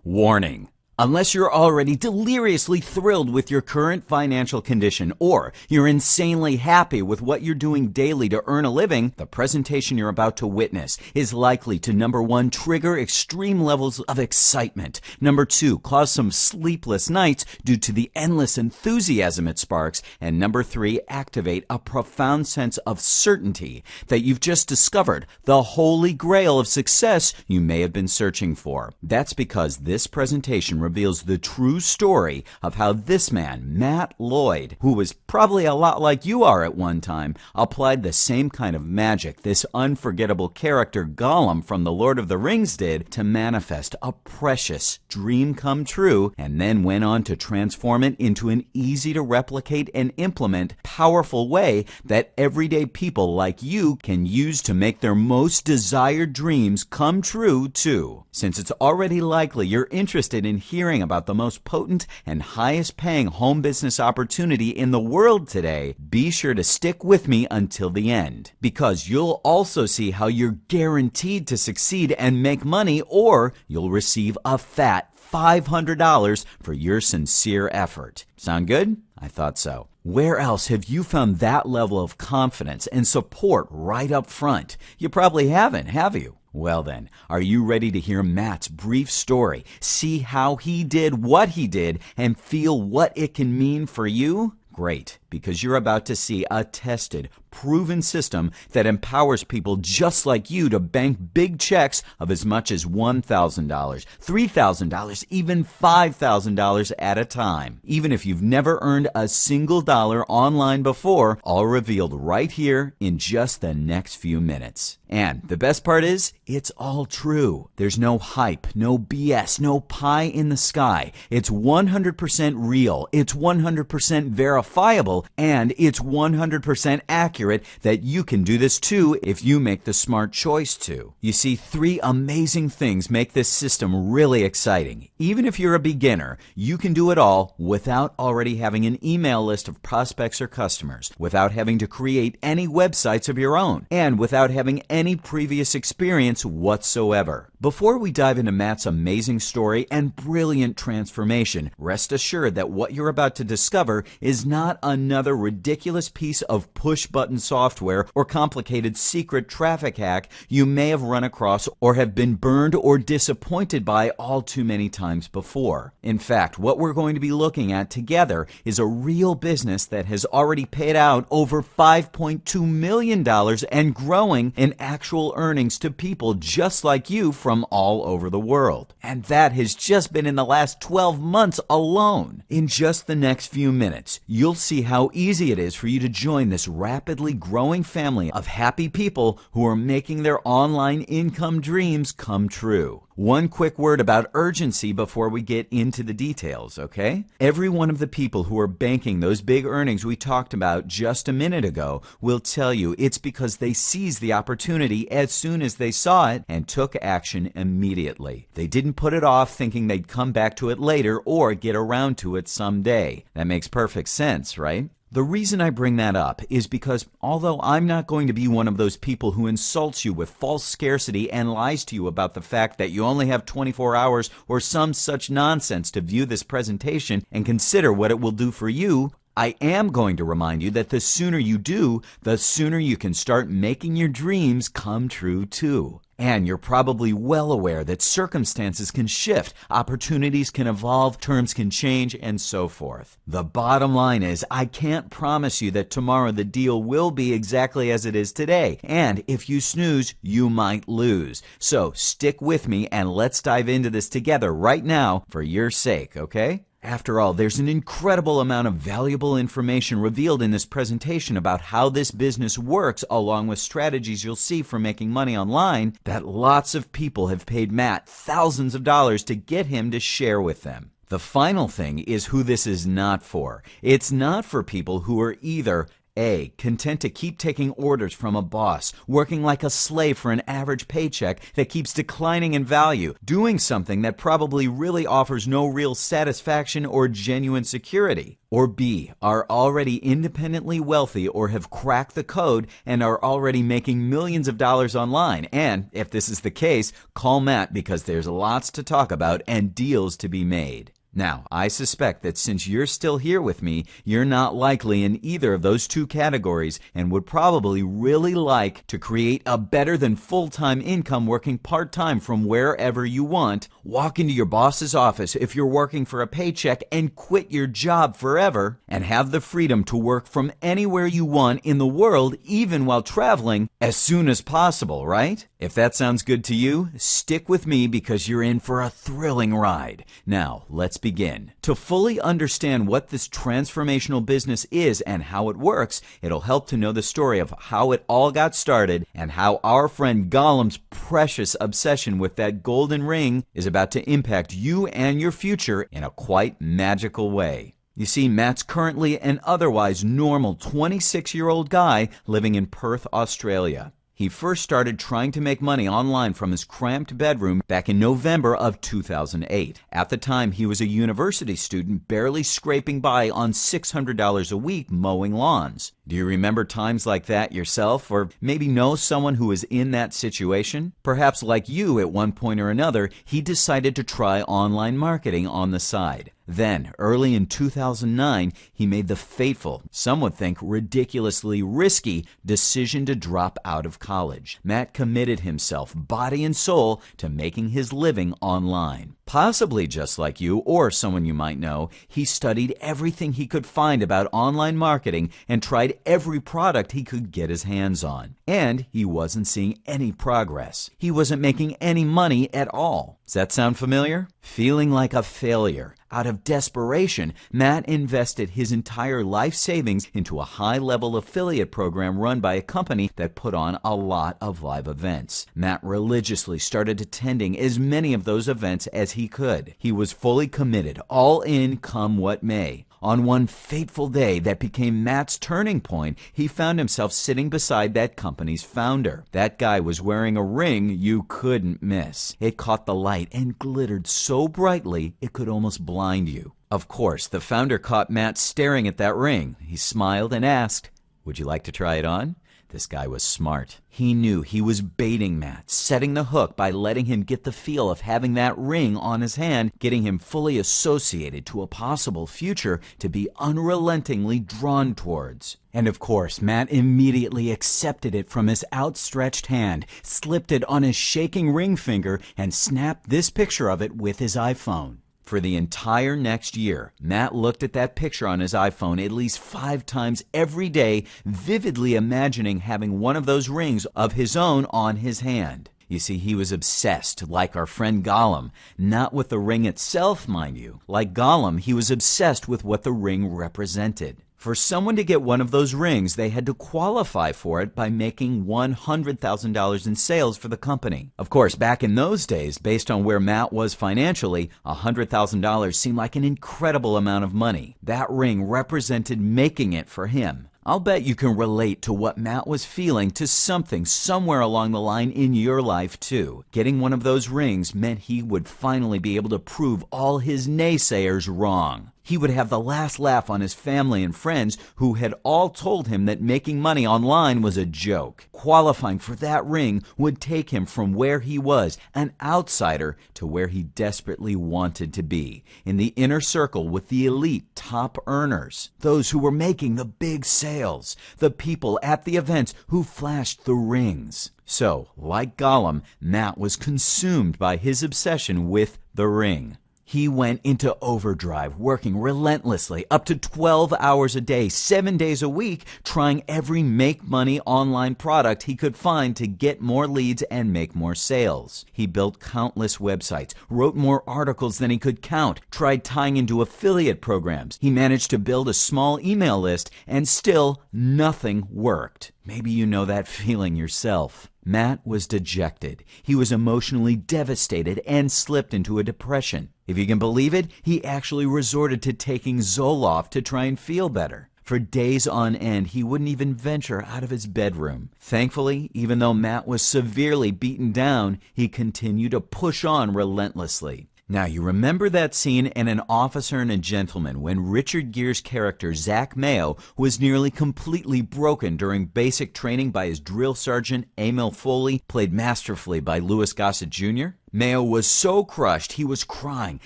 Warning. Unless you're already deliriously thrilled with your current financial condition or you're insanely happy with what you're doing daily to earn a living, the presentation you're about to witness is likely to, number one, trigger extreme levels of excitement. Number two, cause some sleepless nights due to the endless enthusiasm it sparks. And number three, activate a profound sense of certainty that you've just discovered the holy grail of success you may have been searching for. That's because this presentation reveals the true story of how this man, Matt Lloyd, who was probably a lot like you are at one time, applied the same kind of magic this unforgettable character Gollum from The Lord of the Rings did to manifest a precious dream come true, and then went on to transform it into an easy to replicate and implement powerful way that everyday people like you can use to make their most desired dreams come true too. Since it's already likely you're interested in hearing about the most potent and highest paying home business opportunity in the world today, be sure to stick with me until the end, because you'll also see how you're guaranteed to succeed and make money, or you'll receive a fat $500 for your sincere effort. Sound good? I thought so. Where else have you found that level of confidence and support right up front? You probably haven't, have you? Well then, are you ready to hear Matt's brief story, see how he did what he did, and feel what it can mean for you? Great, because you're about to see a tested, proven system that empowers people just like you to bank big checks of as much as $1,000, $3,000, even $5,000 at a time. Even if you've never earned a single dollar online before, all revealed right here in just the next few minutes. And the best part is, it's all true. There's no hype, no BS, no pie in the sky. It's 100% real, it's 100% verifiable, and it's 100% accurate that you can do this too if you make the smart choice to. You see, three amazing things make this system really exciting. Even if you're a beginner, you can do it all without already having an email list of prospects or customers, without having to create any websites of your own, and without having any previous experience whatsoever. Before we dive into Matt's amazing story and brilliant transformation, rest assured that what you're about to discover is not another ridiculous piece of push-button software or complicated secret traffic hack you may have run across or have been burned or disappointed by all too many times before. In fact, what we're going to be looking at together is a real business that has already paid out over $5.2 million and growing in actual earnings to people just like you from all over the world. And that has just been in the last 12 months alone. In just the next few minutes, you'll see how easy it is for you to join this rapidly growing family of happy people who are making their online income dreams come true. One quick word about urgency before we get into the details, okay? Every one of the people who are banking those big earnings we talked about just a minute ago will tell you it's because they seized the opportunity as soon as they saw it and took action immediately. They didn't put it off thinking they'd come back to it later or get around to it someday. That makes perfect sense, right? The reason I bring that up is because although I'm not going to be one of those people who insults you with false scarcity and lies to you about the fact that you only have 24 hours or some such nonsense to view this presentation and consider what it will do for you, I am going to remind you that the sooner you do, the sooner you can start making your dreams come true too. And you're probably well aware that circumstances can shift, opportunities can evolve, terms can change, and so forth. The bottom line is, I can't promise you that tomorrow the deal will be exactly as it is today. And if you snooze, you might lose. So stick with me and let's dive into this together right now for your sake, okay? After all, there's an incredible amount of valuable information revealed in this presentation about how this business works, along with strategies you'll see for making money online, that lots of people have paid Matt thousands of dollars to get him to share with them. The final thing is who this is not for. It's not for people who are either A. Content to keep taking orders from a boss, working like a slave for an average paycheck that keeps declining in value, doing something that probably really offers no real satisfaction or genuine security. Or B. Are already independently wealthy or have cracked the code and are already making millions of dollars online. And if this is the case, call Matt because there's lots to talk about and deals to be made. Now, I suspect that since you're still here with me, you're not likely in either of those two categories and would probably really like to create a better than full-time income working part-time from wherever you want, walk into your boss's office if you're working for a paycheck and quit your job forever, and have the freedom to work from anywhere you want in the world, even while traveling, as soon as possible, right? If that sounds good to you, stick with me because you're in for a thrilling ride. Now, let's begin. To fully understand what this transformational business is and how it works, it'll help to know the story of how it all got started and how our friend Gollum's precious obsession with that golden ring is about to impact you and your future in a quite magical way. You see, Matt's currently an otherwise normal 26-year-old guy living in Perth, Australia. He first started trying to make money online from his cramped bedroom back in November of 2008. At the time, he was a university student barely scraping by on $600 a week mowing lawns. Do you remember times like that yourself, or maybe know someone who is in that situation? Perhaps like you at one point or another, he decided to try online marketing on the side. Then, early in 2009, he made the fateful, some would think ridiculously risky, decision to drop out of college. Matt committed himself, body and soul, to making his living online. Possibly just like you or someone you might know, he studied everything he could find about online marketing and tried every product he could get his hands on. And he wasn't seeing any progress. He wasn't making any money at all. Does that sound familiar? Feeling like a failure. Out of desperation, Matt invested his entire life savings into a high-level affiliate program run by a company that put on a lot of live events. Matt religiously started attending as many of those events as he could. He was fully committed, all in, come what may. On one fateful day that became Matt's turning point, he found himself sitting beside that company's founder. That guy was wearing a ring you couldn't miss. It caught the light and glittered so brightly it could almost blind you. Of course, the founder caught Matt staring at that ring. He smiled and asked, "Would you like to try it on?" This guy was smart. He knew he was baiting Matt, setting the hook by letting him get the feel of having that ring on his hand, getting him fully associated to a possible future to be unrelentingly drawn towards. And of course, Matt immediately accepted it from his outstretched hand, slipped it on his shaking ring finger, and snapped this picture of it with his iPhone. For the entire next year, Matt looked at that picture on his iPhone at least 5 times every day, vividly imagining having one of those rings of his own on his hand. You see, he was obsessed, like our friend Gollum. Not with the ring itself, mind you. Like Gollum, he was obsessed with what the ring represented. For someone to get one of those rings, they had to qualify for it by making $100,000 in sales for the company. Of course, back in those days, based on where Matt was financially, $100,000 seemed like an incredible amount of money. That ring represented making it for him. I'll bet you can relate to what Matt was feeling to something somewhere along the line in your life too. Getting one of those rings meant he would finally be able to prove all his naysayers wrong. He would have the last laugh on his family and friends who had all told him that making money online was a joke. Qualifying for that ring would take him from where he was, an outsider, to where he desperately wanted to be, in the inner circle with the elite top earners, those who were making the big sales, the people at the events who flashed the rings. So, like Gollum, Matt was consumed by his obsession with the ring. He went into overdrive, working relentlessly, up to 12 hours a day, 7 days a week, trying every make-money online product he could find to get more leads and make more sales. He built countless websites, wrote more articles than he could count, tried tying into affiliate programs. He managed to build a small email list, and still nothing worked. Maybe you know that feeling yourself. Matt was dejected. He was emotionally devastated and slipped into a depression. If you can believe it, he actually resorted to taking Zoloft to try and feel better. For days on end, he wouldn't even venture out of his bedroom. Thankfully, even though Matt was severely beaten down, he continued to push on relentlessly. Now, you remember that scene in An Officer and a Gentleman when Richard Gere's character, Zach Mayo, was nearly completely broken during basic training by his drill sergeant, Emil Foley, played masterfully by Louis Gossett Jr.? Mayo was so crushed he was crying,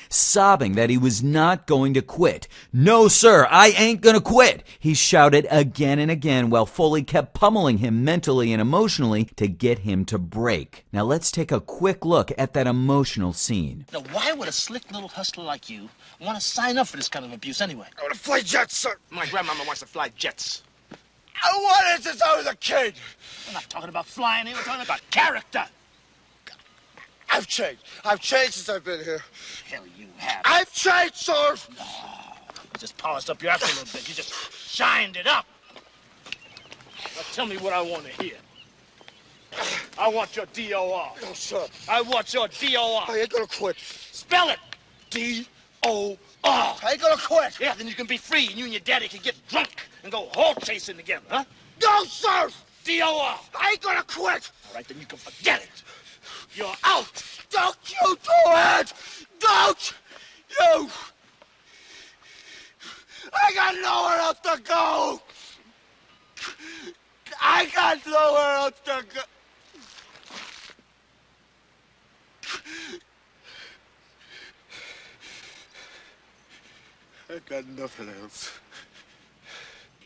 sobbing that he was not going to quit. "No, sir, I ain't gonna quit," he shouted again and again while Foley kept pummeling him mentally and emotionally to get him to break. Now let's take a quick look at that emotional scene. Now, why would a slick little hustler like you want to sign up for this kind of abuse anyway? I want to fly jets, sir. My grandmama wants to fly jets. I wanted since I was a kid. I'm not talking about flying here, we're talking about character. I've changed. I've changed since I've been here. Hell, you have. I've changed, sir. You just polished up your act a little bit. You just shined it up. Now tell me what I want to hear. I want your DOR. No, sir. I want your DOR. I ain't gonna quit. Spell it. D-O-R. I ain't gonna quit. Yeah, then you can be free and you and your daddy can get drunk and go hole chasing together, huh? No, sir. DOR. I ain't gonna quit. All right, then you can forget it. You're out. Don't you do it. Don't you. I got nowhere else to go. I got nowhere else to go. I got nothing else.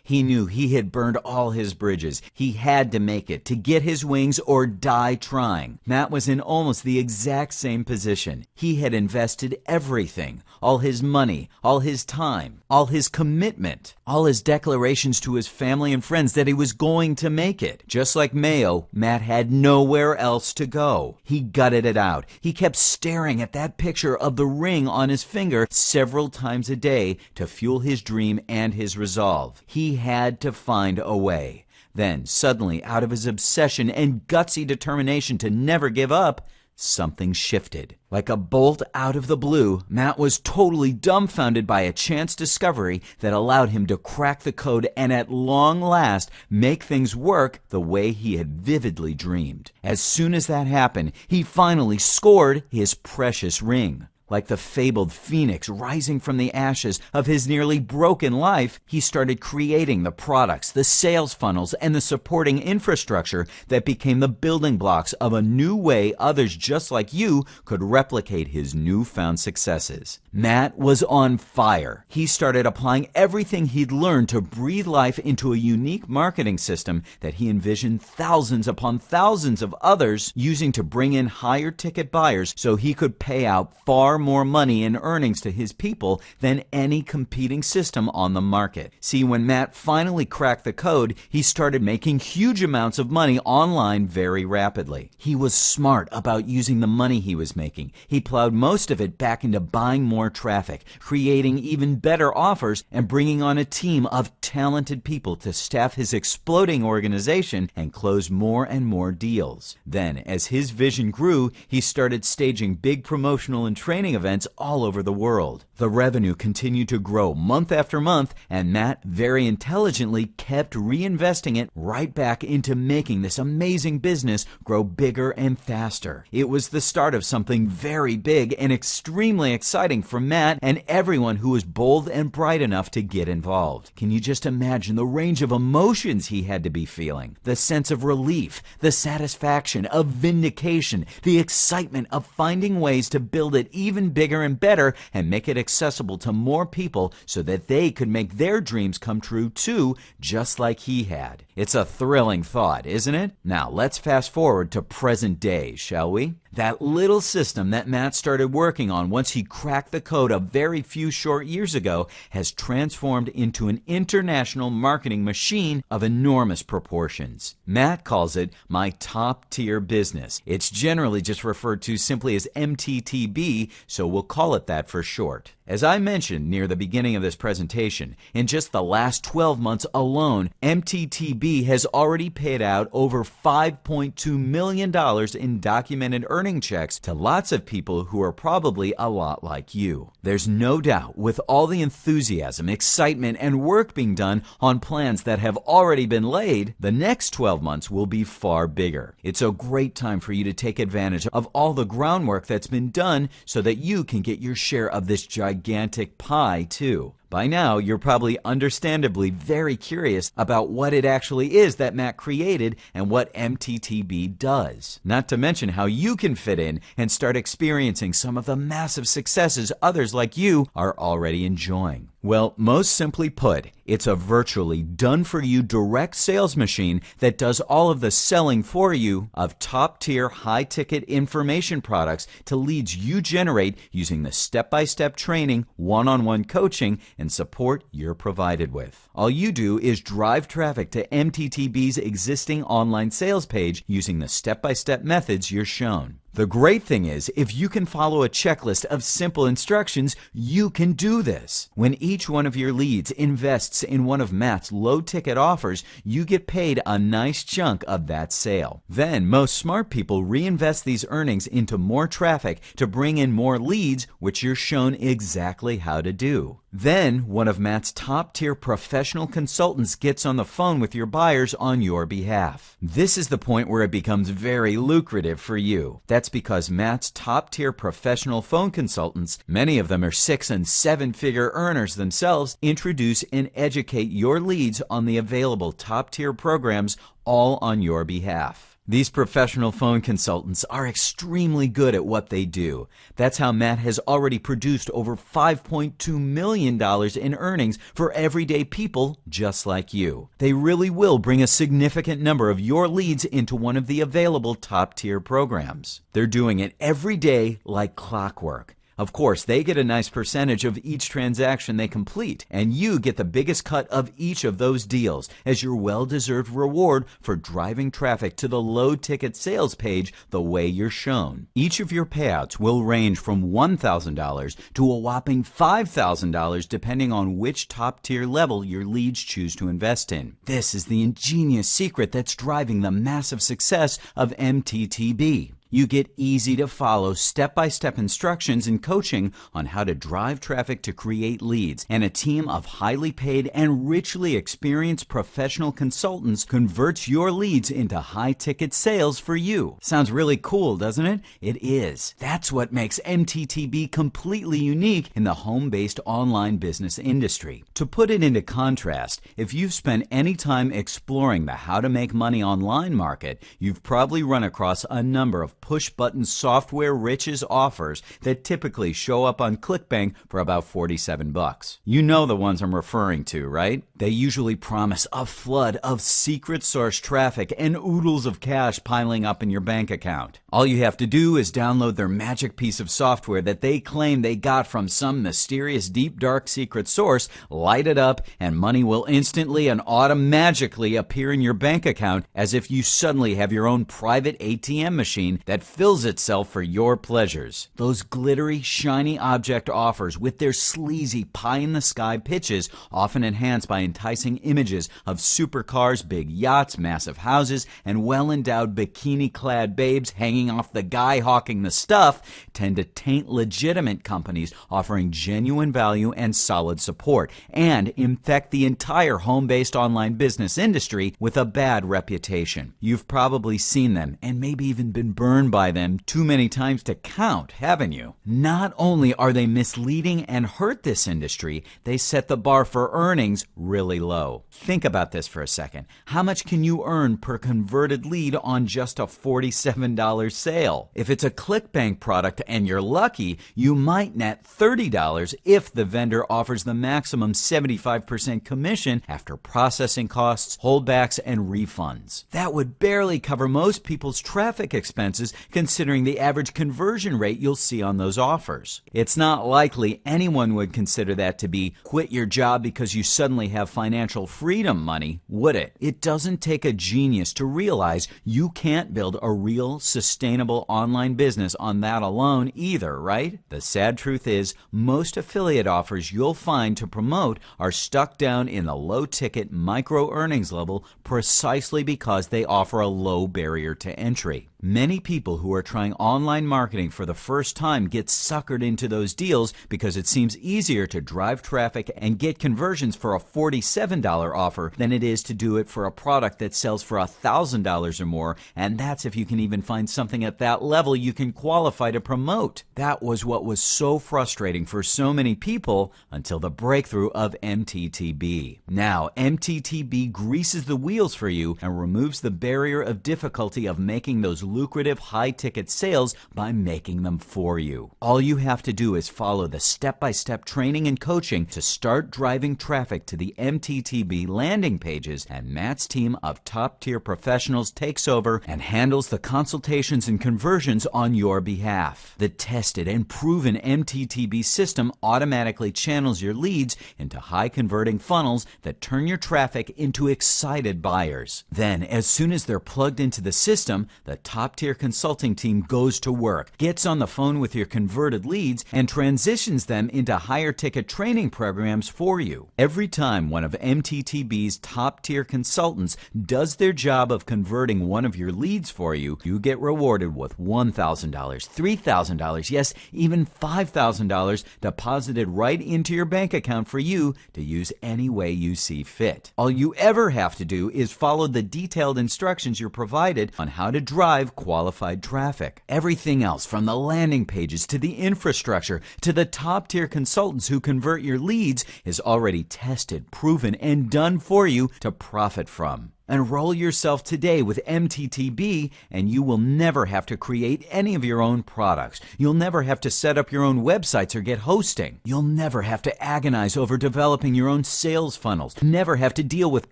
He knew he had burned all his bridges. He had to make it, to get his wings or die trying. Matt was in almost the exact same position. He had invested everything, all his money, all his time, all his commitment, all his declarations to his family and friends that he was going to make it. Just like Mayo, Matt had nowhere else to go. He gutted it out. He kept staring at that picture of the ring on his finger several times a day to fuel his dream and his resolve. He had to find a way. Then, suddenly, out of his obsession and gutsy determination to never give up, something shifted. Like a bolt out of the blue, Matt was totally dumbfounded by a chance discovery that allowed him to crack the code and at long last make things work the way he had vividly dreamed. As soon as that happened, he finally scored his precious ring. Like the fabled phoenix rising from the ashes of his nearly broken life, he started creating the products, the sales funnels, and the supporting infrastructure that became the building blocks of a new way others just like you could replicate his newfound successes. Matt was on fire. He started applying everything he'd learned to breathe life into a unique marketing system that he envisioned thousands upon thousands of others using to bring in higher ticket buyers so he could pay out far more money in earnings to his people than any competing system on the market. See, when Matt finally cracked the code, he started making huge amounts of money online very rapidly. He was smart about using the money he was making. He plowed most of it back into buying more traffic, creating even better offers, and bringing on a team of talented people to staff his exploding organization and close more and more deals. Then, as his vision grew, he started staging big promotional and training events all over the world. The revenue continued to grow month after month, and Matt very intelligently kept reinvesting it right back into making this amazing business grow bigger and faster. It was the start of something very big and extremely exciting for Matt and everyone who was bold and bright enough to get involved. Can you just imagine the range of emotions he had to be feeling? The sense of relief, the satisfaction of vindication, the excitement of finding ways to build it even bigger and better and make it accessible to more people so that they could make their dreams come true too, just like he had. It's a thrilling thought, isn't it? Now let's fast forward to present day, shall we? That little system that Matt started working on once he cracked the code a very few short years ago has transformed into an international marketing machine of enormous proportions. Matt calls it my top-tier business. It's generally just referred to simply as MTTB, so we'll call it that for short. As I mentioned near the beginning of this presentation, in just the last 12 months alone, MTTB has already paid out over $5.2 million in documented earning checks to lots of people who are probably a lot like you. There's no doubt, with all the enthusiasm, excitement, and work being done on plans that have already been laid, the next 12 months will be far bigger. It's a great time for you to take advantage of all the groundwork that's been done so that you can get your share of this gigantic pie too. By now, you're probably understandably very curious about what it actually is that Matt created and what MTTB does. Not to mention how you can fit in and start experiencing some of the massive successes others like you are already enjoying. Well, most simply put, it's a virtually done-for-you direct sales machine that does all of the selling for you of top-tier, high-ticket information products to leads you generate using the step-by-step training, one-on-one coaching, and support you're provided with. All you do is drive traffic to MTTB's existing online sales page using the step-by-step methods you're shown. The great thing is, if you can follow a checklist of simple instructions, you can do this. When each one of your leads invests in one of Matt's low-ticket offers, you get paid a nice chunk of that sale. Then, most smart people reinvest these earnings into more traffic to bring in more leads, which you're shown exactly how to do. Then, one of Matt's top-tier professional consultants gets on the phone with your buyers on your behalf. This is the point where it becomes very lucrative for you. That's because Matt's top-tier professional phone consultants, many of them are 6- and 7-figure earners themselves, introduce and educate your leads on the available top-tier programs, all on your behalf. These professional phone consultants are extremely good at what they do. That's how Matt has already produced over $5.2 million in earnings for everyday people just like you. They really will bring a significant number of your leads into one of the available top-tier programs. They're doing it every day like clockwork. Of course, they get a nice percentage of each transaction they complete, and you get the biggest cut of each of those deals as your well-deserved reward for driving traffic to the low-ticket sales page the way you're shown. Each of your payouts will range from $1,000 to a whopping $5,000 depending on which top-tier level your leads choose to invest in. This is the ingenious secret that's driving the massive success of MTTB. You get easy-to-follow step-by-step instructions and coaching on how to drive traffic to create leads, and a team of highly paid and richly experienced professional consultants converts your leads into high-ticket sales for you. Sounds really cool, doesn't it? It is. That's what makes MTTB completely unique in the home-based online business industry. To put it into contrast, if you've spent any time exploring the how to make money online market, you've probably run across a number of push-button software riches offers that typically show up on ClickBank for about $47. You know the ones I'm referring to, right? They usually promise a flood of secret source traffic and oodles of cash piling up in your bank account. All you have to do is download their magic piece of software that they claim they got from some mysterious deep dark secret source, light it up, and money will instantly and automatically appear in your bank account as if you suddenly have your own private ATM machine that fills itself for your pleasures. Those glittery, shiny object offers with their sleazy pie-in-the-sky pitches, often enhanced by enticing images of supercars, big yachts, massive houses, and well-endowed bikini-clad babes hanging off the guy hawking the stuff, tend to taint legitimate companies offering genuine value and solid support, and infect the entire home-based online business industry with a bad reputation. You've probably seen them, and maybe even been burned by them too many times to count, haven't you? Not only are they misleading and hurt this industry, they set the bar for earnings really low. Think about this for a second. How much can you earn per converted lead on just a $47 sale? If it's a ClickBank product and you're lucky, you might net $30 if the vendor offers the maximum 75% commission after processing costs, holdbacks, and refunds. That would barely cover most people's traffic expenses prices considering the average conversion rate you'll see on those offers. It's not likely anyone would consider that to be quit your job because you suddenly have financial freedom money, would it? It doesn't take a genius to realize you can't build a real, sustainable online business on that alone either, right? The sad truth is, most affiliate offers you'll find to promote are stuck down in the low-ticket micro earnings level precisely because they offer a low barrier to entry. Many people who are trying online marketing for the first time get suckered into those deals because it seems easier to drive traffic and get conversions for a $47 offer than it is to do it for a product that sells for $1,000 or more, and that's if you can even find something at that level you can qualify to promote. That was what was so frustrating for so many people until the breakthrough of MTTB. Now, MTTB greases the wheels for you and removes the barrier of difficulty of making those lucrative high-ticket sales by making them for you. All you have to do is follow the step-by-step training and coaching to start driving traffic to the MTTB landing pages, and Matt's team of top-tier professionals takes over and handles the consultations and conversions on your behalf. The tested and proven MTTB system automatically channels your leads into high-converting funnels that turn your traffic into excited buyers. Then, as soon as they're plugged into the system, the top-tier consulting team goes to work, gets on the phone with your converted leads, and transitions them into higher-ticket training programs for you. Every time one of MTTB's top-tier consultants does their job of converting one of your leads for you, you get rewarded with $1,000, $3,000, yes, even $5,000 deposited right into your bank account for you to use any way you see fit. All you ever have to do is follow the detailed instructions you're provided on how to drive qualified traffic. Everything else, from the landing pages to the infrastructure to the top-tier consultants who convert your leads, is already tested, proven, and done for you to profit from. Enroll yourself today with MTTB and you will never have to create any of your own products. You'll never have to set up your own websites or get hosting. You'll never have to agonize over developing your own sales funnels. Never have to deal with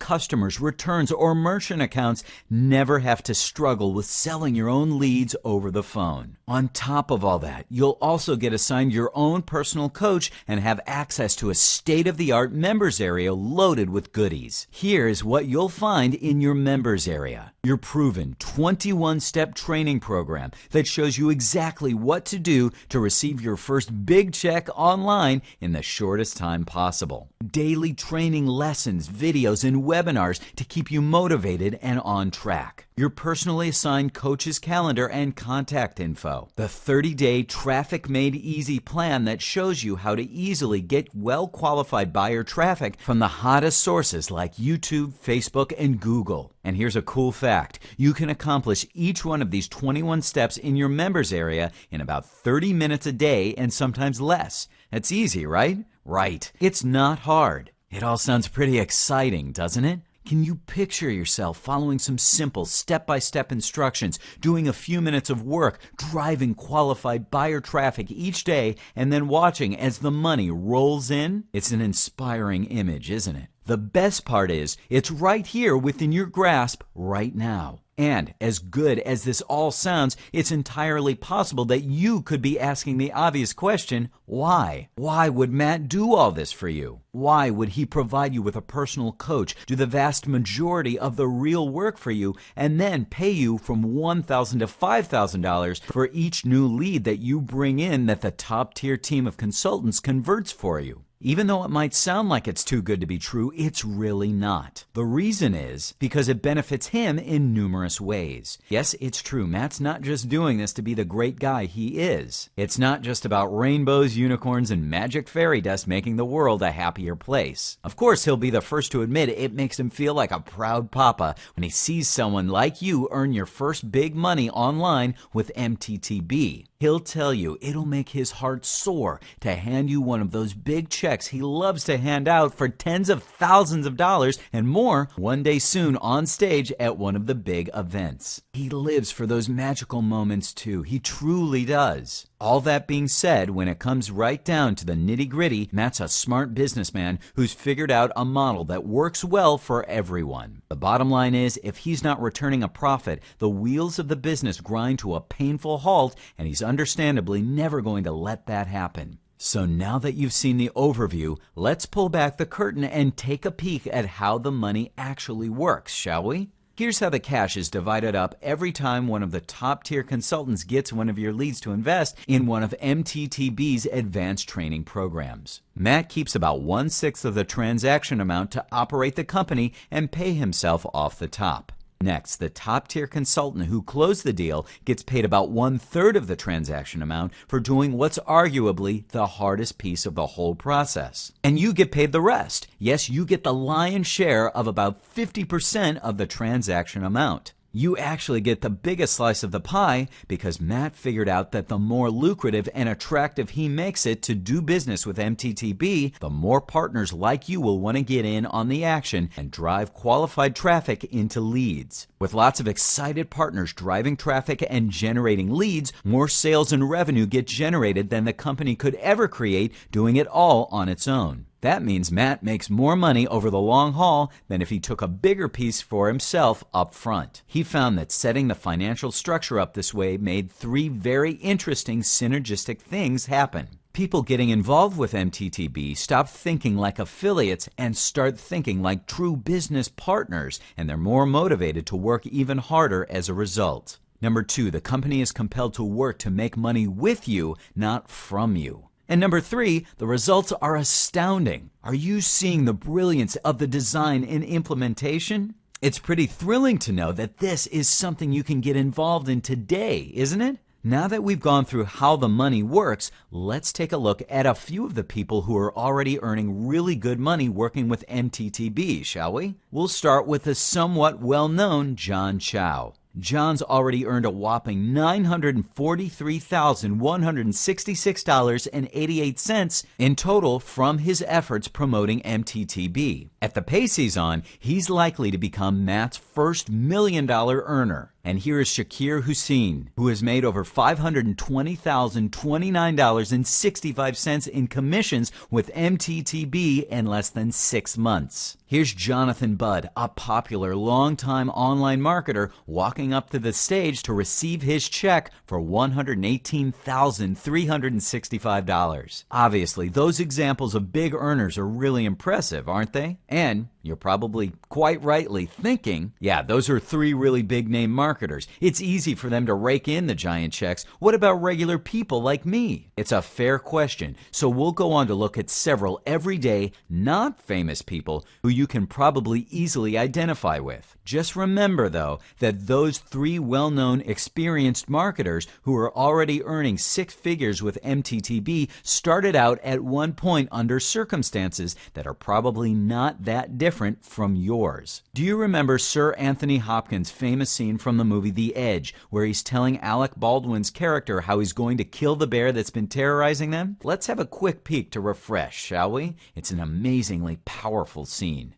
customers, returns, or merchant accounts. Never have to struggle with selling your own leads over the phone. On top of all that, you'll also get assigned your own personal coach and have access to a state-of-the-art members area loaded with goodies. Here's what you'll find in your members area: your proven 21-step training program that shows you exactly what to do to receive your first big check online in the shortest time possible. Daily training lessons, videos, and webinars to keep you motivated and on track. Your personally assigned coach's calendar and contact info. The 30-day Traffic Made Easy plan that shows you how to easily get well-qualified buyer traffic from the hottest sources like YouTube, Facebook, and Google. And here's a cool fact: you can accomplish each one of these 21 steps in your members area in about 30 minutes a day and sometimes less. That's easy, right? Right. It's not hard. It all sounds pretty exciting, doesn't it? Can you picture yourself following some simple step-by-step instructions, doing a few minutes of work, driving qualified buyer traffic each day, and then watching as the money rolls in? It's an inspiring image, isn't it? The best part is, it's right here within your grasp right now. And as good as this all sounds, it's entirely possible that you could be asking the obvious question, why? Why would Matt do all this for you? Why would he provide you with a personal coach, do the vast majority of the real work for you, and then pay you from $1,000 to $5,000 for each new lead that you bring in that the top-tier team of consultants converts for you? Even though it might sound like it's too good to be true, it's really not. The reason is because it benefits him in numerous ways. Yes, it's true. Matt's not just doing this to be the great guy he is. It's not just about rainbows, unicorns, and magic fairy dust making the world a happier place. Of course, he'll be the first to admit it makes him feel like a proud papa when he sees someone like you earn your first big money online with MTTB. He'll tell you it'll make his heart soar to hand you one of those big checks checks he loves to hand out for tens of thousands of dollars and more one day soon on stage at one of the big events. He lives for those magical moments too. He truly does. All that being said, when it comes right down to the nitty-gritty, Matt's a smart businessman who's figured out a model that works well for everyone. The bottom line is, if he's not returning a profit, the wheels of the business grind to a painful halt, and he's understandably never going to let that happen. So now that you've seen the overview, let's pull back the curtain and take a peek at how the money actually works, shall we? Here's how the cash is divided up every time one of the top-tier consultants gets one of your leads to invest in one of MTTB's advanced training programs. Matt keeps about 1/6 of the transaction amount to operate the company and pay himself off the top. Next, the top-tier consultant who closed the deal gets paid about 1/3 of the transaction amount for doing what's arguably the hardest piece of the whole process. And you get paid the rest. Yes, you get the lion's share of about 50% of the transaction amount. You actually get the biggest slice of the pie because Matt figured out that the more lucrative and attractive he makes it to do business with MTTB, the more partners like you will want to get in on the action and drive qualified traffic into leads. With lots of excited partners driving traffic and generating leads, more sales and revenue get generated than the company could ever create doing it all on its own. That means Matt makes more money over the long haul than if he took a bigger piece for himself up front. He found that setting the financial structure up this way made 3 very interesting synergistic things happen. People getting involved with MTTB stop thinking like affiliates and start thinking like true business partners, and they're more motivated to work even harder as a result. Number 2, the company is compelled to work to make money with you, not from you. And number 3, the results are astounding. Are you seeing the brilliance of the design and implementation? It's pretty thrilling to know that this is something you can get involved in today, isn't it? Now that we've gone through how the money works, let's take a look at a few of the people who are already earning really good money working with MTTB, shall we? We'll start with the somewhat well-known John Chow. John's already earned a whopping $943,166.88 in total from his efforts promoting MTTB. At the pace he's on, he's likely to become Matt's first $1 million earner. And here is Shakir Hussein, who has made over $520,029.65 in commissions with MTTB in less than 6 months. Here's Jonathan Budd, a popular longtime online marketer, walking up to the stage to receive his check for $118,365. Obviously, those examples of big earners are really impressive, aren't they? And you're probably quite rightly thinking, yeah, those are 3 really big name marketers. It's easy for them to rake in the giant checks. What about regular people like me? It's a fair question, so we'll go on to look at several everyday, not famous people who you can probably easily identify with. Just remember, though, that those 3 well-known, experienced marketers who are already earning 6 figures with MTTB started out at one point under circumstances that are probably not that different from yours. Do you remember Sir Anthony Hopkins' famous scene from the movie The Edge, where he's telling Alec Baldwin's character how he's going to kill the bear that's been terrorizing them? Let's have a quick peek to refresh, shall we? It's an amazingly powerful scene.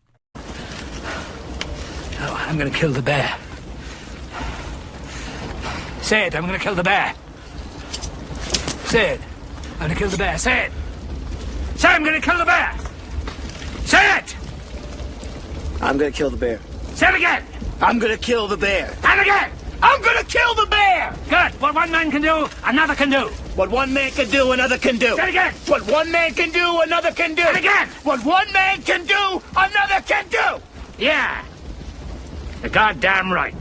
Oh, I'm gonna kill the bear. Say it, I'm gonna kill the bear. Say it. I'm gonna kill the bear. Say it. Say I'm gonna kill the bear. Say it! I'm gonna kill the bear. Say it again! I'm gonna kill the bear. And again! I'm gonna kill the bear! Good. What one man can do, another can do. What one man can do, another can do. Say it again! What one man can do, another can do. And again! What one man can do, another can do. Yeah. You're goddamn right.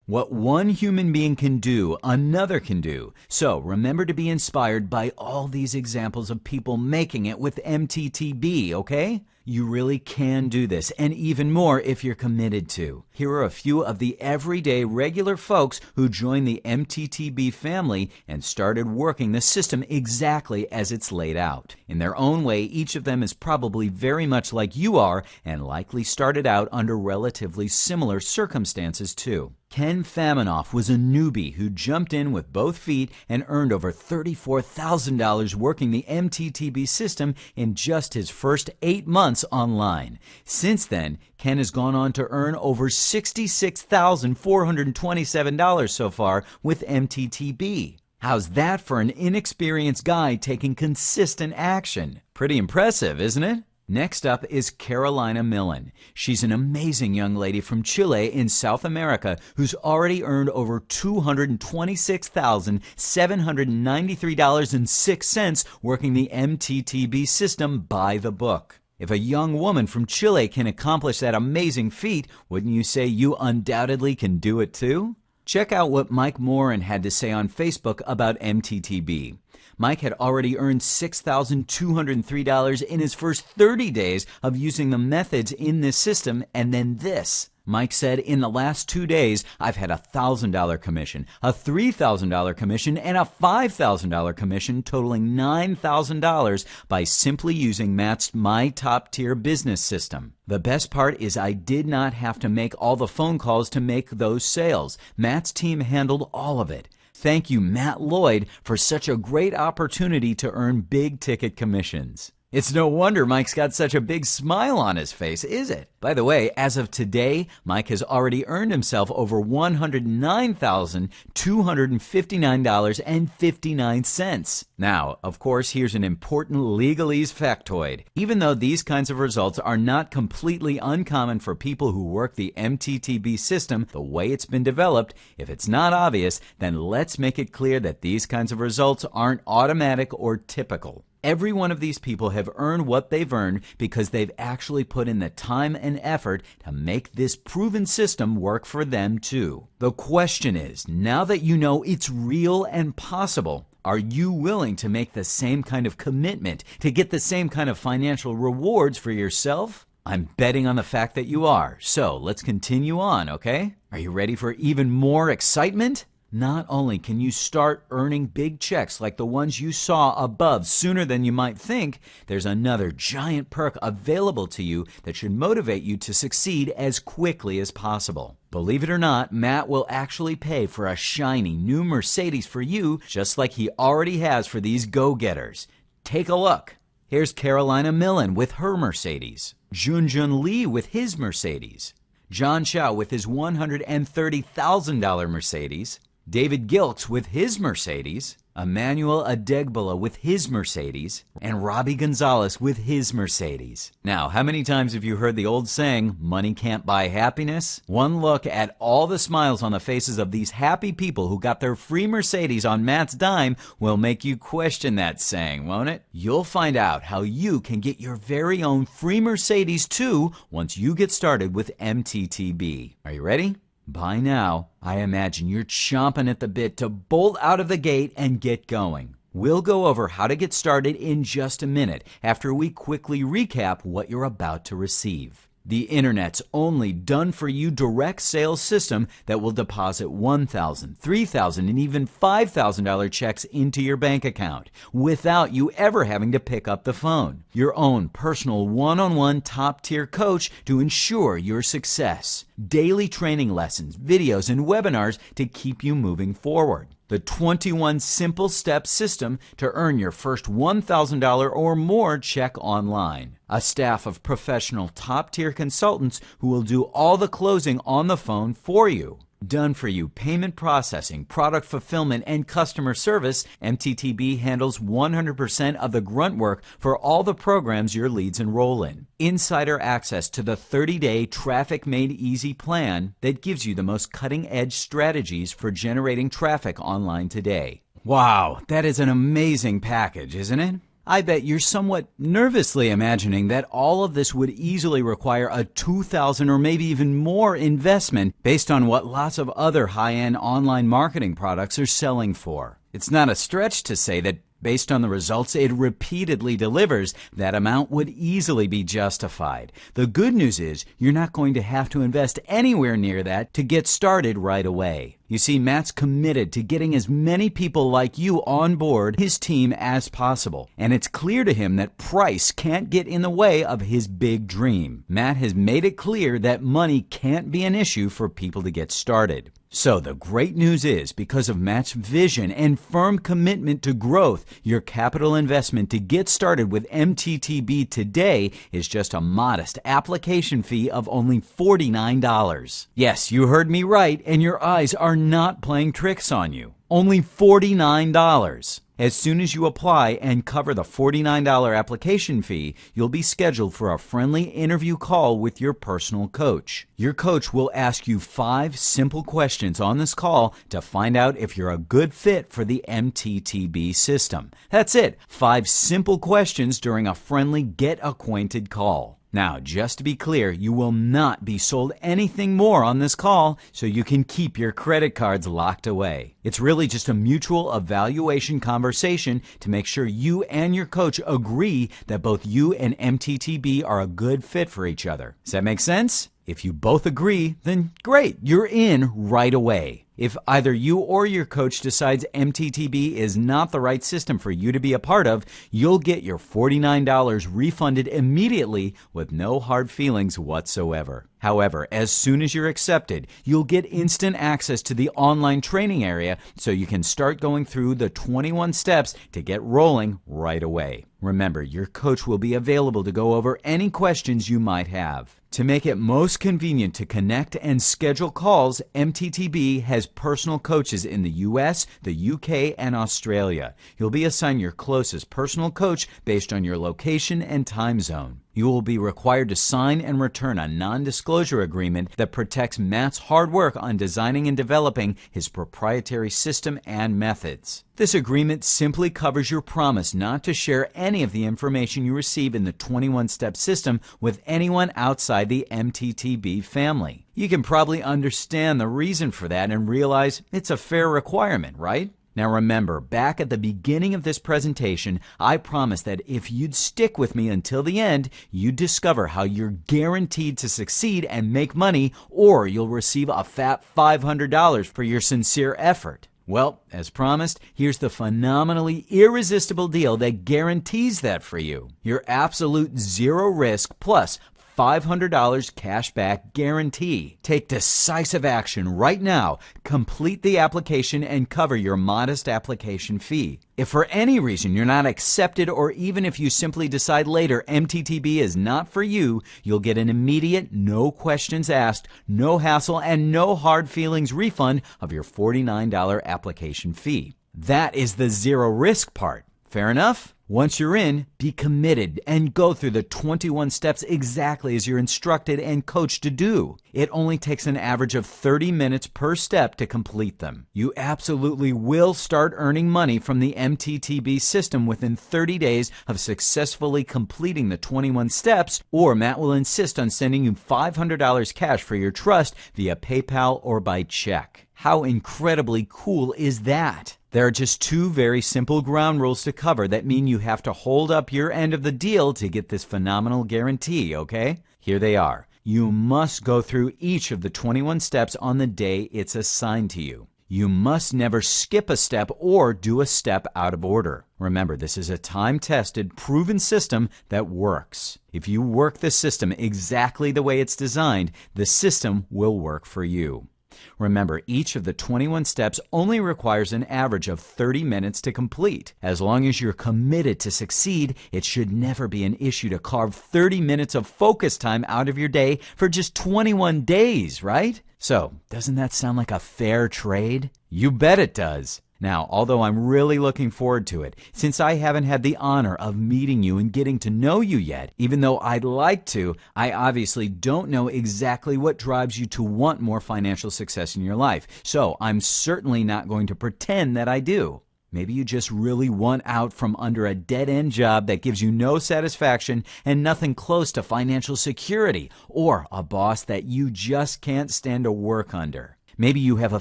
What one human being can do, another can do. So remember to be inspired by all these examples of people making it with MTTB, okay? You really can do this, and even more if you're committed to. Here are a few of the everyday regular folks who joined the MTTB family and started working the system exactly as it's laid out. In their own way, each of them is probably very much like you are and likely started out under relatively similar circumstances too. Ken Faminoff was a newbie who jumped in with both feet and earned over $34,000 working the MTTB system in just his first 8 months online. Since then, Ken has gone on to earn over $66,427 so far with MTTB. How's that for an inexperienced guy taking consistent action? Pretty impressive, isn't it? Next up is Carolina Millen. She's an amazing young lady from Chile in South America who's already earned over $226,793.06 working the MTTB system by the book. If a young woman from Chile can accomplish that amazing feat, wouldn't you say you undoubtedly can do it too? Check out what Mike Morin had to say on Facebook about MTTB. Mike had already earned $6,203 in his first 30 days of using the methods in this system, and then this. Mike said, in the last 2 days, I've had a $1,000 commission, a $3,000 commission, and a $5,000 commission totaling $9,000 by simply using Matt's My Top Tier business system. The best part is I did not have to make all the phone calls to make those sales. Matt's team handled all of it. Thank you, Matt Lloyd, for such a great opportunity to earn big ticket commissions. It's no wonder Mike's got such a big smile on his face, is it? By the way, as of today, Mike has already earned himself over $109,259.59. Now, of course, here's an important legalese factoid. Even though these kinds of results are not completely uncommon for people who work the MTTB system the way it's been developed, if it's not obvious, then let's make it clear that these kinds of results aren't automatic or typical. Every one of these people have earned what they've earned because they've actually put in the time and effort to make this proven system work for them too. The question is, now that you know it's real and possible, are you willing to make the same kind of commitment to get the same kind of financial rewards for yourself? I'm betting on the fact that you are. So let's continue on, okay? Are you ready for even more excitement? Not only can you start earning big checks like the ones you saw above sooner than you might think, there's another giant perk available to you that should motivate you to succeed as quickly as possible. Believe it or not, Matt will actually pay for a shiny new Mercedes for you, just like he already has for these go-getters. Take a look. Here's Carolina Millen with her Mercedes, Junjun Lee with his Mercedes, John Chow with his $130,000 Mercedes, David Gilks with his Mercedes, Emmanuel Adegbala with his Mercedes, and Robbie Gonzalez with his Mercedes. Now, how many times have you heard the old saying, money can't buy happiness? One look at all the smiles on the faces of these happy people who got their free Mercedes on Matt's dime will make you question that saying, won't it? You'll find out how you can get your very own free Mercedes too once you get started with MTTB. Are you ready? By now, I imagine you're chomping at the bit to bolt out of the gate and get going. We'll go over how to get started in just a minute after we quickly recap what you're about to receive. The Internet's only done-for-you direct sales system that will deposit $1,000, $3,000, and even $5,000 checks into your bank account without you ever having to pick up the phone. Your own personal one-on-one top-tier coach to ensure your success. Daily training lessons, videos, and webinars to keep you moving forward. The 21 simple step system to earn your first $1,000 or more check online. A staff of professional top-tier consultants who will do all the closing on the phone for you. Done for you payment processing, product fulfillment, and customer service. MTTB handles 100% of the grunt work for all the programs your leads enroll in. Insider access to the 30-day Traffic Made Easy plan that gives you the most cutting-edge strategies for generating traffic online today. Wow, that is an amazing package, isn't it? I bet you're somewhat nervously imagining that all of this would easily require a $2,000 or maybe even more investment based on what lots of other high-end online marketing products are selling for. It's not a stretch to say that based on the results it repeatedly delivers, that amount would easily be justified. The good news is you're not going to have to invest anywhere near that to get started right away. You see, Matt's committed to getting as many people like you on board his team as possible, and it's clear to him that price can't get in the way of his big dream. Matt has made it clear that money can't be an issue for people to get started. So the great news is, because of Matt's vision and firm commitment to growth, your capital investment to get started with MTTB today is just a modest application fee of only $49. Yes, you heard me right, and your eyes are not playing tricks on you. Only $49. As soon as you apply and cover the $49 application fee, you'll be scheduled for a friendly interview call with your personal coach. Your coach will ask you 5 simple questions on this call to find out if you're a good fit for the MTTB system. That's it, 5 simple questions during a friendly get-acquainted call. Now, just to be clear, you will not be sold anything more on this call, so you can keep your credit cards locked away. It's really just a mutual evaluation conversation to make sure you and your coach agree that both you and MTTB are a good fit for each other. Does that make sense? If you both agree, then great, you're in right away. If either you or your coach decides MTTB is not the right system for you to be a part of, you'll get your $49 refunded immediately with no hard feelings whatsoever. However, as soon as you're accepted, you'll get instant access to the online training area so you can start going through the 21 steps to get rolling right away. Remember, your coach will be available to go over any questions you might have. To make it most convenient to connect and schedule calls, MTTB has personal coaches in the US, the UK, and Australia. You'll be assigned your closest personal coach based on your location and time zone. You will be required to sign and return a non-disclosure agreement that protects Matt's hard work on designing and developing his proprietary system and methods. This agreement simply covers your promise not to share any of the information you receive in the 21-step system with anyone outside the MTTB family. You can probably understand the reason for that and realize it's a fair requirement, right? Now remember, back at the beginning of this presentation, I promised that if you'd stick with me until the end, you'd discover how you're guaranteed to succeed and make money, or you'll receive a fat $500 for your sincere effort. Well, as promised, here's the phenomenally irresistible deal that guarantees that for you. Your absolute zero risk plus $500 cash back guarantee. Take decisive action right now. Complete the application and cover your modest application fee. If for any reason you're not accepted, or even if you simply decide later MTTB is not for you, you'll get an immediate, no questions asked, no hassle, and no hard feelings refund of your $49 application fee. That is the zero risk part. Fair enough? Once you're in, be committed and go through the 21 steps exactly as you're instructed and coached to do. It only takes an average of 30 minutes per step to complete them. You absolutely will start earning money from the MTTB system within 30 days of successfully completing the 21 steps, or Matt will insist on sending you $500 cash for your trust via PayPal or by check. How incredibly cool is that? There are just 2 very simple ground rules to cover that mean you have to hold up your end of the deal to get this phenomenal guarantee, okay? Here they are. You must go through each of the 21 steps on the day it's assigned to you. You must never skip a step or do a step out of order. Remember, this is a time-tested, proven system that works. If you work the system exactly the way it's designed, the system will work for you. Remember, each of the 21 steps only requires an average of 30 minutes to complete. As long as you're committed to succeed, it should never be an issue to carve 30 minutes of focus time out of your day for just 21 days, right? So, doesn't that sound like a fair trade? You bet it does. Now, although I'm really looking forward to it, since I haven't had the honor of meeting you and getting to know you yet, even though I'd like to, I obviously don't know exactly what drives you to want more financial success in your life. So I'm certainly not going to pretend that I do. Maybe you just really want out from under a dead-end job that gives you no satisfaction and nothing close to financial security, or a boss that you just can't stand to work under. Maybe you have a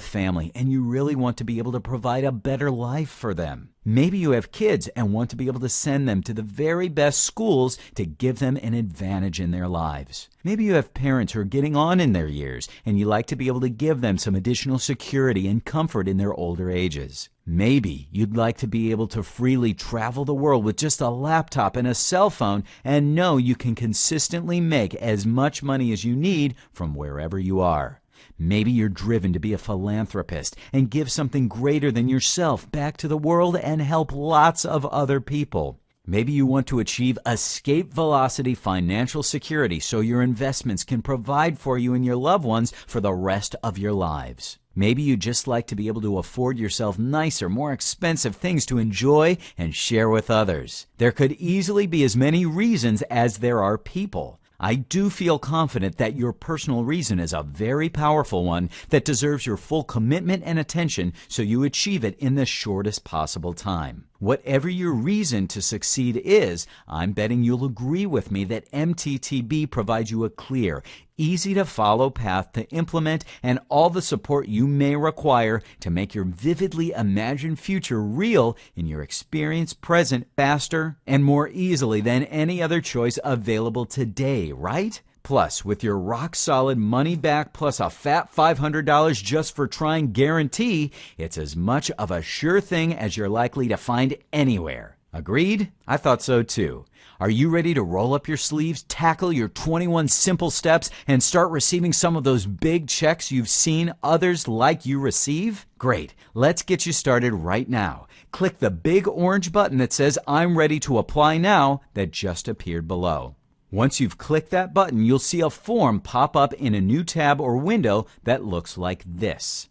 family and you really want to be able to provide a better life for them. Maybe you have kids and want to be able to send them to the very best schools to give them an advantage in their lives. Maybe you have parents who are getting on in their years and you like to be able to give them some additional security and comfort in their older ages. Maybe you'd like to be able to freely travel the world with just a laptop and a cell phone and know you can consistently make as much money as you need from wherever you are. Maybe you're driven to be a philanthropist and give something greater than yourself back to the world and help lots of other people. Maybe you want to achieve escape velocity financial security so your investments can provide for you and your loved ones for the rest of your lives. Maybe you just like to be able to afford yourself nicer, more expensive things to enjoy and share with others. There could easily be as many reasons as there are people. I do feel confident that your personal reason is a very powerful one that deserves your full commitment and attention so you achieve it in the shortest possible time. Whatever your reason to succeed is, I'm betting you'll agree with me that MTTB provides you a clear, easy-to-follow path to implement and all the support you may require to make your vividly imagined future real in your experience present faster and more easily than any other choice available today, right? Plus, with your rock-solid money back plus a fat $500 just for trying guarantee, it's as much of a sure thing as you're likely to find anywhere. Agreed? I thought so too. Are you ready to roll up your sleeves, tackle your 21 simple steps, and start receiving some of those big checks you've seen others like you receive? Great. Let's get you started right now. Click the big orange button that says I'm ready to apply now that just appeared below. Once you've clicked that button, you'll see a form pop up in a new tab or window that looks like this.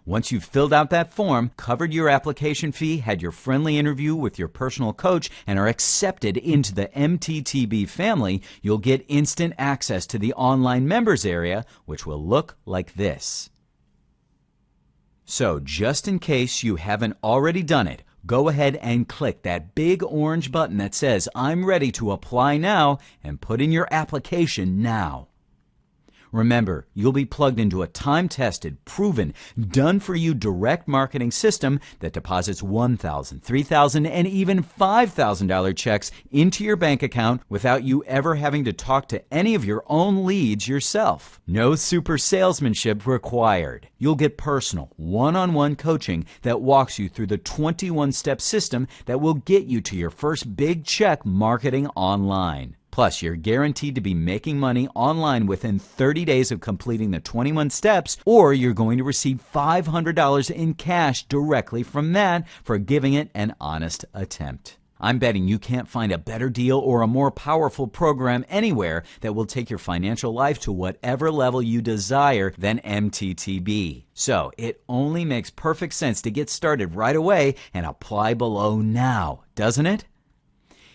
Once you've filled out that form, covered your application fee, had your friendly interview with your personal coach, and are accepted into the MTTB family, you'll get instant access to the online members area, which will look like this. So, just in case you haven't already done it, go ahead and click that big orange button that says I'm ready to apply now and put in your application now. Remember, you'll be plugged into a time-tested, proven, done-for-you direct marketing system that deposits $1,000, $3,000, and even $5,000 checks into your bank account without you ever having to talk to any of your own leads yourself. No super salesmanship required. You'll get personal, one-on-one coaching that walks you through the 21-step system that will get you to your first big check marketing online. Plus, you're guaranteed to be making money online within 30 days of completing the 21 steps, or you're going to receive $500 in cash directly from that for giving it an honest attempt. I'm betting you can't find a better deal or a more powerful program anywhere that will take your financial life to whatever level you desire than MTTB. So, it only makes perfect sense to get started right away and apply below now, doesn't it?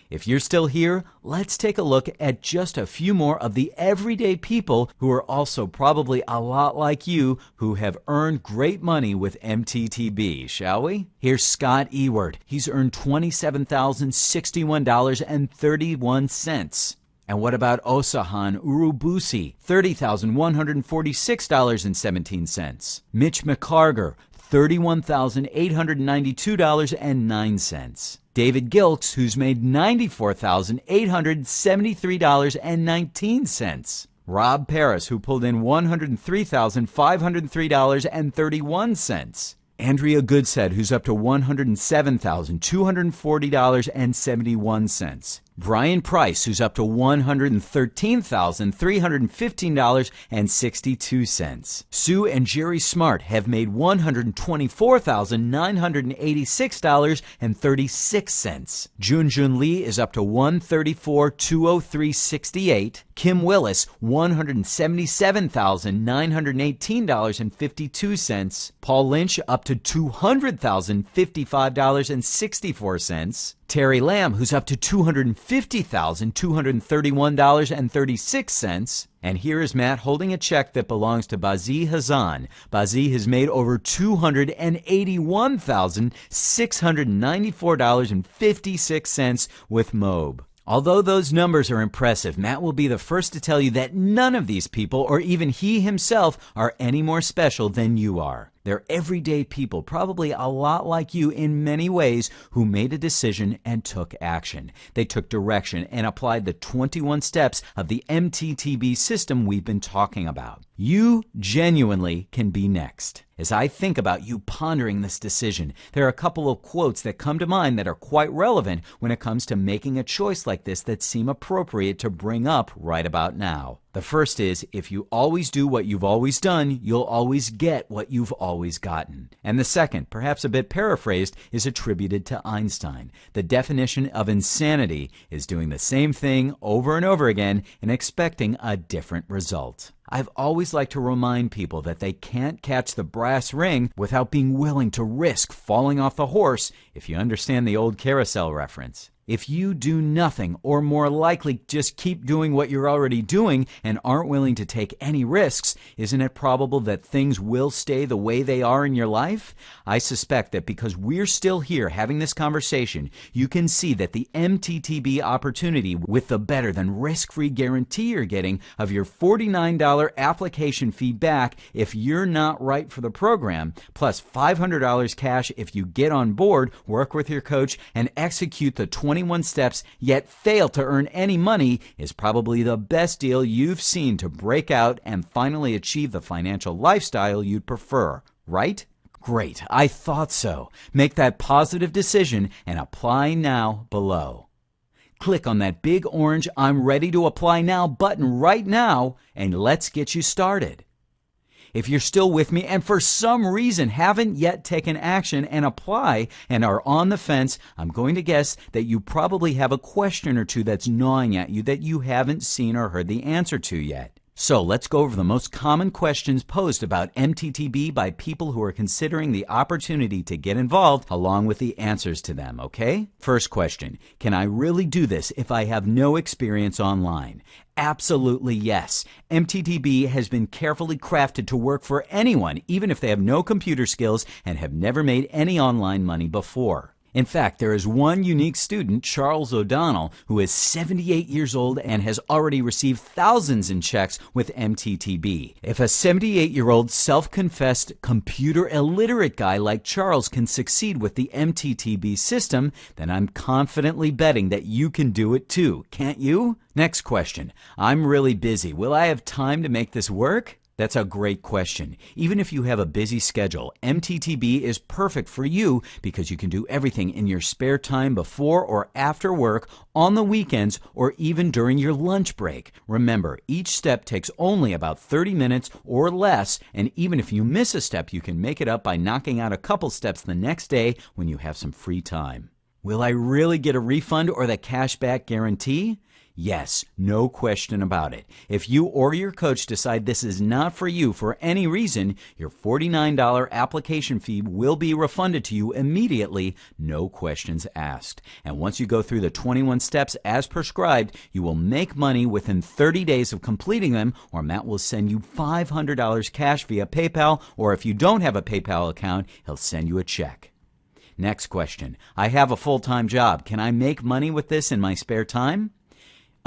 If you're still here, let's take a look at just a few more of the everyday people who are also probably a lot like you who have earned great money with MTTB, shall we? Here's Scott Ewart. He's earned $27,061.31. And what about Osahan Urubusi? $30,146.17. Mitch McCarger, $31,892.09. David Gilks, who's made $94,873.19. Rob Paris, who pulled in $103,503.31. Andrea Goodshead, who's up to $107,240.71. Brian Price, who's up to $113,315.62. Sue and Jerry Smart have made $124,986.36. Jun Lee is up to $134,203.68. Kim Willis, $177,918.52. Paul Lynch up to $200,055.64. Terry Lamb, who's up to $250,231.36. And here is Matt holding a check that belongs to Bazi Hazan. Bazi has made over $281,694.56 with mobe. Although those numbers are impressive, Matt will be the first to tell you that none of these people, or even he himself, are any more special than you are. They're everyday people, probably a lot like you in many ways, who made a decision and took action. They took direction and applied the 21 steps of the MTTB system we've been talking about. You genuinely can be next. As I think about you pondering this decision, there are a couple of quotes that come to mind that are quite relevant when it comes to making a choice like this that seem appropriate to bring up right about now. The first is, if you always do what you've always done, you'll always get what you've always gotten. And the second, perhaps a bit paraphrased, is attributed to Einstein. The definition of insanity is doing the same thing over and over again and expecting a different result. I've always liked to remind people that they can't catch the brass ring without being willing to risk falling off the horse, if you understand the old carousel reference. If you do nothing, or more likely just keep doing what you're already doing and aren't willing to take any risks, isn't it probable that things will stay the way they are in your life? I suspect that because we're still here having this conversation, you can see that the MTTB opportunity with the better than risk-free guarantee you're getting of your $49 application fee back if you're not right for the program, plus $500 cash if you get on board, work with your coach, and execute the 21 steps yet fail to earn any money, is probably the best deal you've seen to break out and finally achieve the financial lifestyle you'd prefer, right? Great, I thought so. Make that positive decision and apply now below. Click on that big orange I'm ready to apply now button right now and let's get you started. If you're still with me and for some reason haven't yet taken action and apply and are on the fence, I'm going to guess that you probably have a question or two that's gnawing at you that you haven't seen or heard the answer to yet. So let's go over the most common questions posed about MTTB by people who are considering the opportunity to get involved, along with the answers to them, okay? First question, can I really do this if I have no experience online? Absolutely yes. MTTB has been carefully crafted to work for anyone, even if they have no computer skills and have never made any online money before. In fact, there is one unique student, Charles O'Donnell, who is 78 years old and has already received thousands in checks with MTTB. If a 78-year-old self-confessed computer illiterate guy like Charles can succeed with the MTTB system, then I'm confidently betting that you can do it too, can't you? Next question. I'm really busy. Will I have time to make this work? That's a great question. Even if you have a busy schedule, MTTB is perfect for you because you can do everything in your spare time before or after work, on the weekends, or even during your lunch break. Remember, each step takes only about 30 minutes or less, and even if you miss a step, you can make it up by knocking out a couple steps the next day when you have some free time. Will I really get a refund or the cashback guarantee? Yes, no question about it. If you or your coach decide this is not for you for any reason, your $49 application fee will be refunded to you immediately, no questions asked. And once you go through the 21 steps as prescribed, you will make money within 30 days of completing them, or Matt will send you $500 cash via PayPal, or if you don't have a PayPal account, he'll send you a check. Next question. I have a full-time job. Can I make money with this in my spare time?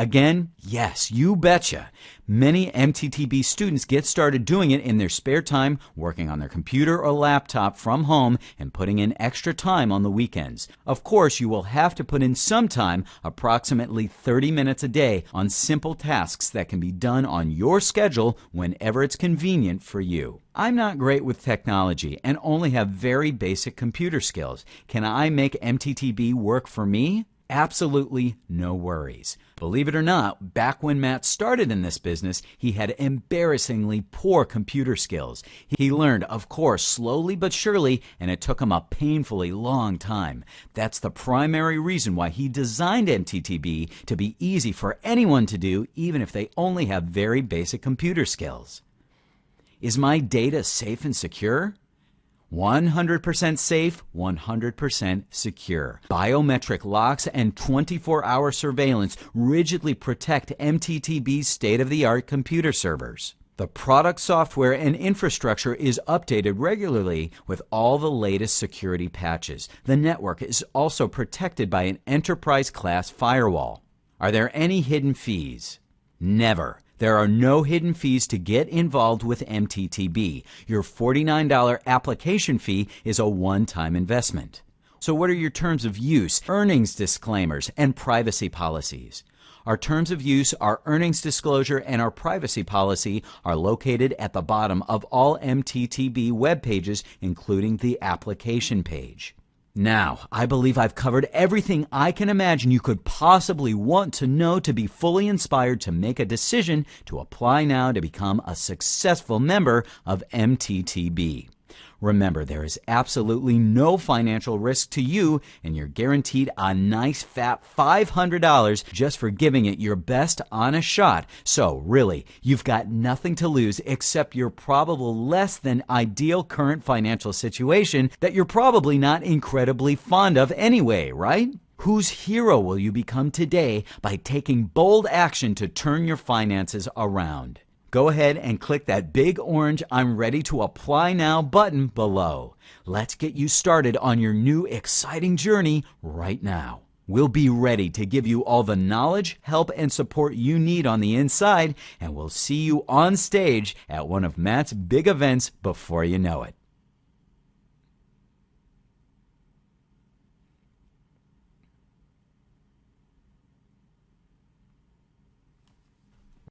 Again, yes, you betcha. Many MTTB students get started doing it in their spare time, working on their computer or laptop from home and putting in extra time on the weekends. Of course, you will have to put in some time, approximately 30 minutes a day, on simple tasks that can be done on your schedule whenever it's convenient for you. I'm not great with technology and only have very basic computer skills. Can I make MTTB work for me? Absolutely no worries. Believe it or not, back when Matt started in this business, he had embarrassingly poor computer skills. He learned, of course, slowly but surely, and it took him a painfully long time. That's the primary reason why he designed MTTB to be easy for anyone to do, even if they only have very basic computer skills. Is my data safe and secure? 100% safe, 100% secure. Biometric locks and 24-hour surveillance rigidly protect MTTB's state-of-the-art computer servers. The product software and infrastructure is updated regularly with all the latest security patches. The network is also protected by an enterprise-class firewall. Are there any hidden fees? Never. There are no hidden fees to get involved with MTTB. Your $49 application fee is a one-time investment. So what are your terms of use, earnings disclaimers, and privacy policies? Our terms of use, our earnings disclosure, and our privacy policy are located at the bottom of all MTTB web pages, including the application page. Now, I believe I've covered everything I can imagine you could possibly want to know to be fully inspired to make a decision to apply now to become a successful member of MTTB. Remember, there is absolutely no financial risk to you, and you're guaranteed a nice fat $500 just for giving it your best honest shot. So really, you've got nothing to lose except your probable less than ideal current financial situation that you're probably not incredibly fond of anyway, right? Whose hero will you become today by taking bold action to turn your finances around? Go ahead and click that big orange I'm ready to apply now button below. Let's get you started on your new exciting journey right now. We'll be ready to give you all the knowledge, help, and support you need on the inside, and we'll see you on stage at one of Matt's big events before you know it.